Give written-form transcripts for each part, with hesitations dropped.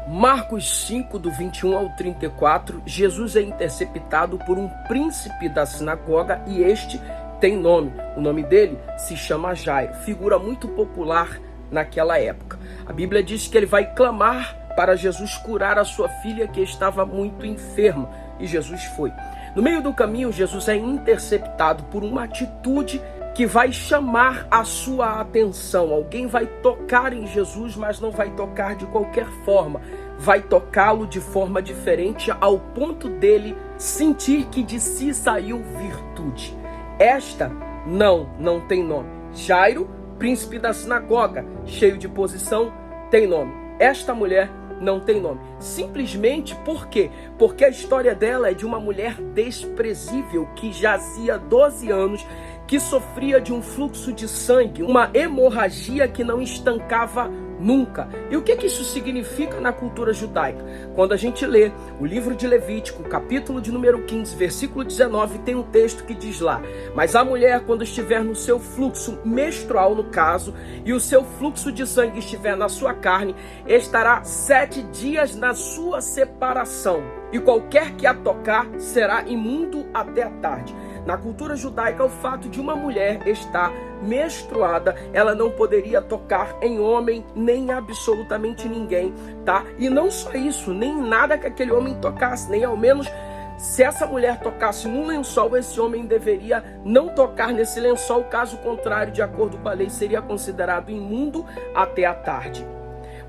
Marcos 5, do 21 ao 34, Jesus é interceptado por um príncipe da sinagoga e este tem nome. O nome dele se chama Jairo, figura muito popular naquela época. A Bíblia diz que ele vai clamar para Jesus curar a sua filha que estava muito enferma, e Jesus foi. No meio do caminho, Jesus é interceptado por uma atitude que vai chamar a sua atenção. Alguém vai tocar em Jesus, mas não vai tocar de qualquer forma. Vai tocá-lo de forma diferente ao ponto dele sentir que de si saiu virtude. Esta não tem nome. Jairo, príncipe da sinagoga, cheio de posição, tem nome. Esta mulher não tem nome. Simplesmente por quê? Porque a história dela é de uma mulher desprezível que jazia 12 anos, que sofria de um fluxo de sangue, uma hemorragia que não estancava nunca. E o que isso significa na cultura judaica? Quando a gente lê o livro de Levítico, capítulo de número 15, versículo 19, tem um texto que diz lá: mas a mulher, quando estiver no seu fluxo menstrual, no caso, e o seu fluxo de sangue estiver na sua carne, estará 7 dias na sua separação, e qualquer que a tocar será imundo até a tarde. Na cultura judaica, o fato de uma mulher estar menstruada, ela não poderia tocar em homem, nem absolutamente ninguém, tá? E não só isso, nem nada que aquele homem tocasse, nem ao menos se essa mulher tocasse num lençol, esse homem deveria não tocar nesse lençol, caso contrário, de acordo com a lei, seria considerado imundo até a tarde.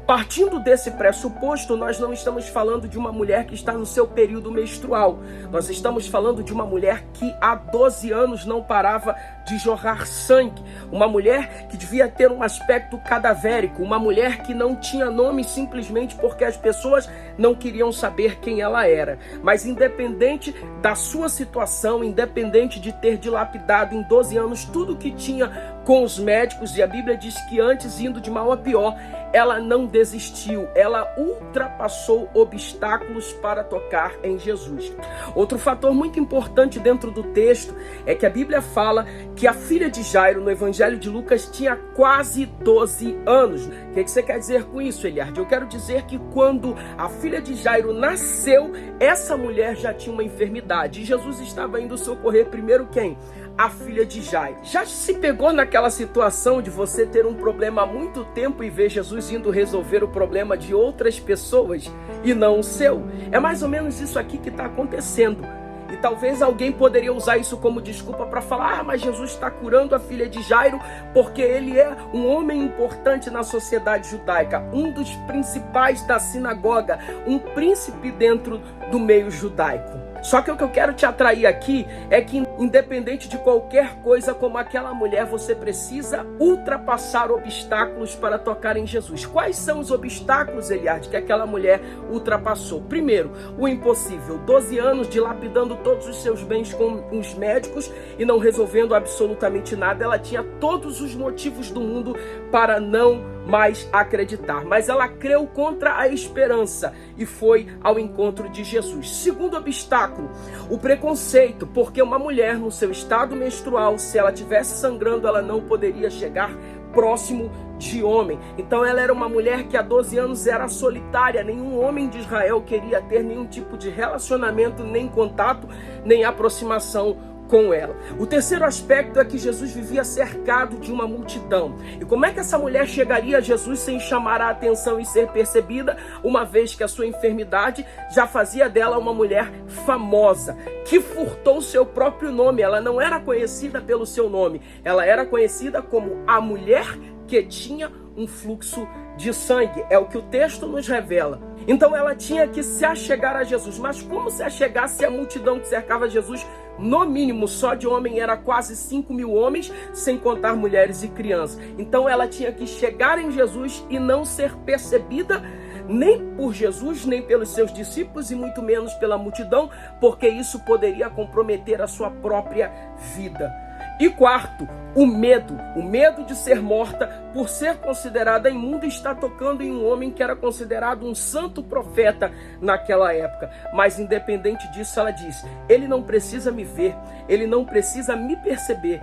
Partindo desse pressuposto, nós não estamos falando de uma mulher que está no seu período menstrual. Nós estamos falando de uma mulher que há 12 anos não parava de jorrar sangue. Uma mulher que devia ter um aspecto cadavérico. Uma mulher que não tinha nome simplesmente porque as pessoas não queriam saber quem ela era. Mas independente da sua situação, independente de ter dilapidado em 12 anos tudo que tinha com os médicos, e a Bíblia diz que antes, indo de mal a pior, ela não desistiu, ela ultrapassou obstáculos para tocar em Jesus. Outro fator muito importante dentro do texto é que a Bíblia fala que a filha de Jairo, no Evangelho de Lucas, tinha quase 12 anos. O que você quer dizer com isso, Eliardo? Eu quero dizer que quando a filha de Jairo nasceu, essa mulher já tinha uma enfermidade, e Jesus estava indo socorrer primeiro quem? A filha de Jairo. Já se pegou naquela situação de você ter um problema há muito tempo e ver Jesus indo resolver o problema de outras pessoas e não o seu? É mais ou menos isso aqui que está acontecendo. E talvez alguém poderia usar isso como desculpa para falar: mas Jesus está curando a filha de Jairo porque ele é um homem importante na sociedade judaica, um dos principais da sinagoga, um príncipe dentro do meio judaico. Só que o que eu quero te atrair aqui é que, independente de qualquer coisa como aquela mulher, você precisa ultrapassar obstáculos para tocar em Jesus. Quais são os obstáculos, Eliardo, que aquela mulher ultrapassou? Primeiro, o impossível. 12 anos dilapidando todos os seus bens com os médicos e não resolvendo absolutamente nada. Ela tinha todos os motivos do mundo para não mais acreditar, mas ela creu contra a esperança e foi ao encontro de Jesus. Segundo obstáculo, o preconceito, porque uma mulher no seu estado menstrual, se ela estivesse sangrando, ela não poderia chegar próximo de homem. Então ela era uma mulher que há 12 anos era solitária, nenhum homem de Israel queria ter nenhum tipo de relacionamento, nem contato, nem aproximação com ela. O terceiro aspecto é que Jesus vivia cercado de uma multidão. E como é que essa mulher chegaria a Jesus sem chamar a atenção e ser percebida, uma vez que a sua enfermidade já fazia dela uma mulher famosa, que furtou seu próprio nome? Ela não era conhecida pelo seu nome, ela era conhecida como a mulher que tinha um fluxo de sangue. É o que o texto nos revela. Então ela tinha que se achegar a Jesus. Mas como se achegar se a multidão que cercava Jesus, no mínimo só de homem, era quase 5.000 homens, sem contar mulheres e crianças? Então ela tinha que chegar em Jesus e não ser percebida nem por Jesus, nem pelos seus discípulos, e muito menos pela multidão, porque isso poderia comprometer a sua própria vida. E quarto, o medo de ser morta por ser considerada imunda, está tocando em um homem que era considerado um santo profeta naquela época. Mas independente disso, ela diz: ele não precisa me ver, ele não precisa me perceber,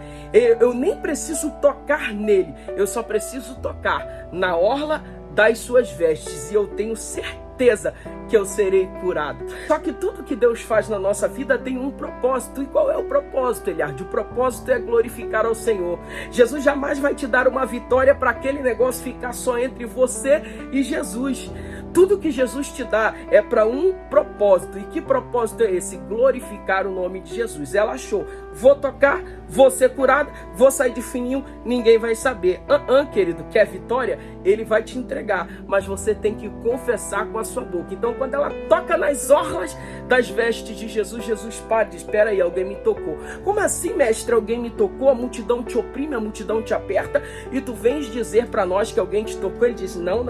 eu nem preciso tocar nele, eu só preciso tocar na orla das suas vestes, e eu tenho certeza certeza que eu serei curado. Só que tudo que Deus faz na nossa vida tem um propósito. E qual é o propósito, Eliardo? O propósito é glorificar ao Senhor. Jesus jamais vai te dar uma vitória para aquele negócio ficar só entre você e Jesus. Tudo que Jesus te dá é para um propósito. E que propósito é esse? Glorificar o nome de Jesus. Ela achou, vou tocar, vou ser curada, vou sair de fininho, ninguém vai saber. Querido, quer vitória? Ele vai te entregar, mas você tem que confessar com a sua boca. Então, quando ela toca nas orlas das vestes de Jesus, Jesus para e diz, espera aí, alguém me tocou. Como assim, mestre? Alguém me tocou? A multidão te oprime, a multidão te aperta e tu vens dizer para nós que alguém te tocou? Ele diz, não.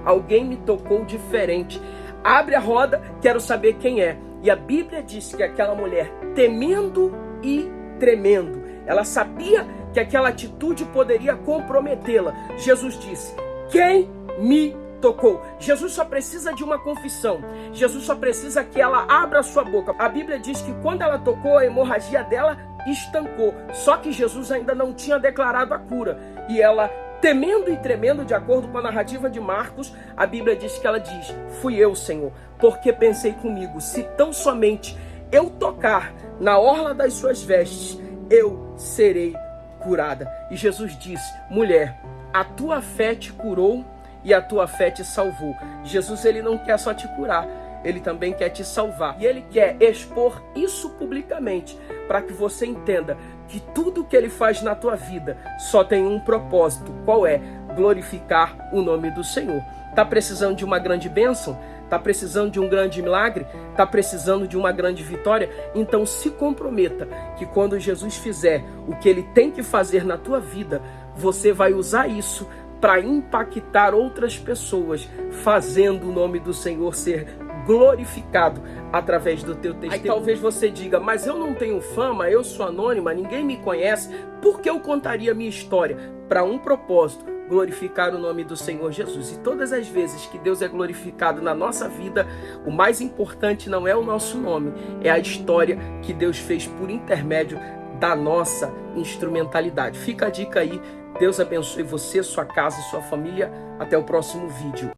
Alguém me tocou diferente. Abre a roda, quero saber quem é. E a Bíblia diz que aquela mulher, temendo e tremendo, ela sabia que aquela atitude poderia comprometê-la. Jesus disse, quem me tocou? Jesus só precisa de uma confissão. Jesus só precisa que ela abra a sua boca. A Bíblia diz que quando ela tocou, a hemorragia dela estancou. Só que Jesus ainda não tinha declarado a cura. E ela, temendo e tremendo, de acordo com a narrativa de Marcos, a Bíblia diz que ela diz, fui eu, Senhor, porque pensei comigo, se tão somente eu tocar na orla das suas vestes, eu serei curada. E Jesus disse, mulher, a tua fé te curou e a tua fé te salvou. Jesus, ele não quer só te curar, ele também quer te salvar. E ele quer expor isso publicamente, para que você entenda que tudo que ele faz na tua vida só tem um propósito. Qual é? Glorificar o nome do Senhor. Tá precisando de uma grande bênção? Tá precisando de um grande milagre? Tá precisando de uma grande vitória? Então se comprometa que quando Jesus fizer o que ele tem que fazer na tua vida, você vai usar isso para impactar outras pessoas, fazendo o nome do Senhor ser glorificado através do teu testemunho. Aí talvez você diga, mas eu não tenho fama, eu sou anônima, ninguém me conhece, por que eu contaria minha história? Para um propósito, glorificar o nome do Senhor Jesus. E todas as vezes que Deus é glorificado na nossa vida, o mais importante não é o nosso nome, é a história que Deus fez por intermédio da nossa instrumentalidade. Fica a dica aí, Deus abençoe você, sua casa, sua família. Até o próximo vídeo.